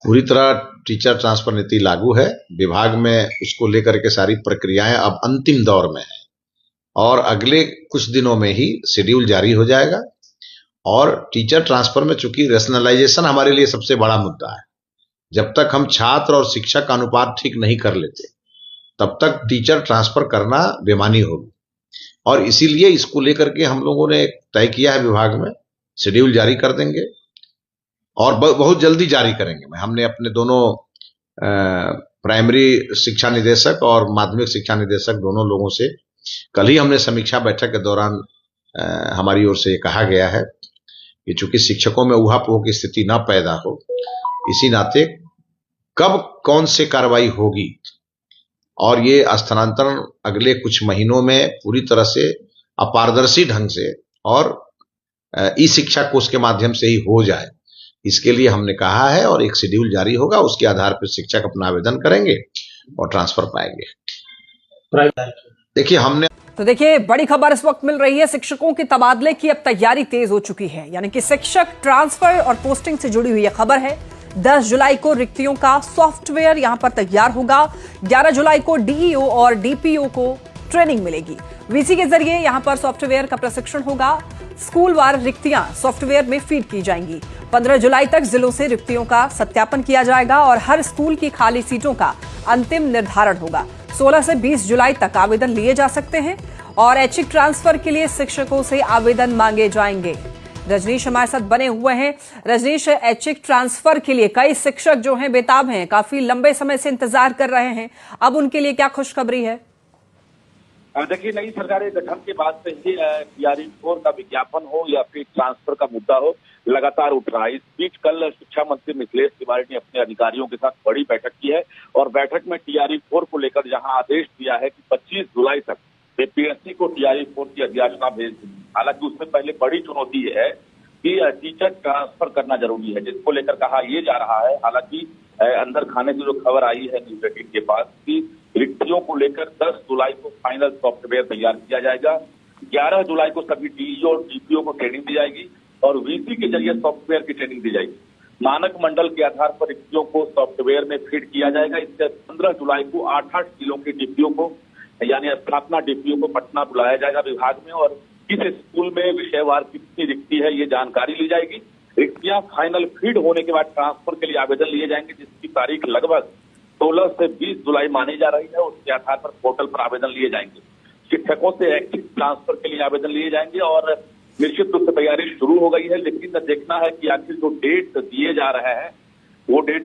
पूरी तरह teacher transfer नीति लागू है। विभाग में उसको लेकर के सारी प्रक्रियाएं अब अंतिम दौर में है और अगले कुछ दिनों में ही शेड्यूल जारी हो जाएगा। और टीचर ट्रांसफर में चूंकि रेशनलाइजेशन हमारे लिए सबसे बड़ा मुद्दा है, जब तक हम छात्र और शिक्षक का अनुपात ठीक नहीं कर लेते तब तक टीचर ट्रांसफर करना बेमानी होगी। और इसीलिए इसको लेकर के हम लोगों ने तय किया है, विभाग में शेड्यूल जारी कर देंगे और बहुत जल्दी जारी करेंगे। हमने अपने दोनों प्राइमरी शिक्षा निदेशक और माध्यमिक शिक्षा निदेशक दोनों लोगों से कल ही हमने समीक्षा बैठक के दौरान हमारी ओर से ये कहा गया है कि चूंकि शिक्षकों में ऊहापोह की स्थिति न पैदा हो, इसी नाते कब कौन से कार्रवाई होगी और ये स्थानांतरण अगले कुछ महीनों में पूरी तरह से अपारदर्शी ढंग से और ई शिक्षा कोष के माध्यम से ही हो जाए, इसके लिए हमने कहा है और एक शेड्यूल जारी होगा। उसके आधार पर शिक्षक अपना आवेदन करेंगे और ट्रांसफर पाएंगे। देखिए बड़ी खबर इस वक्त मिल रही है, शिक्षकों के तबादले की अब तैयारी तेज हो चुकी है। यानी कि शिक्षक ट्रांसफर और पोस्टिंग से जुड़ी हुई यह खबर है। 10 जुलाई को रिक्तियों का सॉफ्टवेयर यहां पर तैयार होगा। 11 जुलाई को डीईओ और डीपीओ को ट्रेनिंग मिलेगी। वीसी के जरिए यहां पर सॉफ्टवेयर का प्रशिक्षण होगा। स्कूलवार रिक्तियां सॉफ्टवेयर में फीड की जाएंगी। 15 जुलाई तक जिलों से रिक्तियों का सत्यापन किया जाएगा और हर स्कूल की खाली सीटों का अंतिम निर्धारण होगा। 16 से 20 जुलाई तक आवेदन लिए जा सकते हैं और ऐच्छिक ट्रांसफर के लिए शिक्षकों से आवेदन मांगे जाएंगे। रजनीश हमारे साथ बने हुए हैं। रजनीश, ऐच्छिक ट्रांसफर के लिए कई शिक्षक जो हैं बेताब हैं, काफी लंबे समय से इंतजार कर रहे हैं, अब उनके लिए क्या खुशखबरी है? देखिए, नई सरकार गठन के बाद से ही टीआरई 4 का विज्ञापन हो या फिर ट्रांसफर का मुद्दा हो, लगातार उठ रहा है। इस बीच कल शिक्षा मंत्री मिथिलेश तिवारी ने अपने अधिकारियों के साथ बड़ी बैठक की है और बैठक में टीआरई 4 को लेकर जहां आदेश दिया है कि 25 जुलाई तक पीएससी को टीआरई 4 की अधिसूचना भेज दी। हालांकि उससे पहले बड़ी चुनौती है कि टीचर ट्रांसफर करना जरूरी है, जिसको लेकर कहा यह जा रहा है। हालांकि अंदर खाने से जो खबर आई है न्यूज 18 के पास कि रिक्तियों को लेकर 10 जुलाई को फाइनल सॉफ्टवेयर तैयार किया जाएगा। 11 जुलाई को सभी डीईओ और डीपीओ को ट्रेनिंग दी जाएगी और वीसी के जरिए सॉफ्टवेयर की ट्रेनिंग दी जाएगी। मानक मंडल के आधार पर रिक्तियों को सॉफ्टवेयर में फीड किया जाएगा। इससे 15 जुलाई को 8-8 जिलों के डीपीओ को यानी स्थापना डीपीओ को पटना बुलाया जाएगा विभाग में और किस स्कूल में विषयवार कितनी रिक्ति है ये जानकारी ली जाएगी। रिक्तियां फाइनल फीड होने के बाद ट्रांसफर के लिए आवेदन लिए जाएंगे, जिसकी तारीख लगभग 16 से 20 जुलाई मानी जा रही है। उसके आधार पर पोर्टल पर आवेदन लिए जाएंगे। शिक्षकों से ऐच्छिक ट्रांसफर के लिए आवेदन लिए जाएंगे और निश्चित रूप से तैयारी शुरू हो गई है, लेकिन देखना है कि आखिर जो डेट दिए जा रहे हैं वो डेट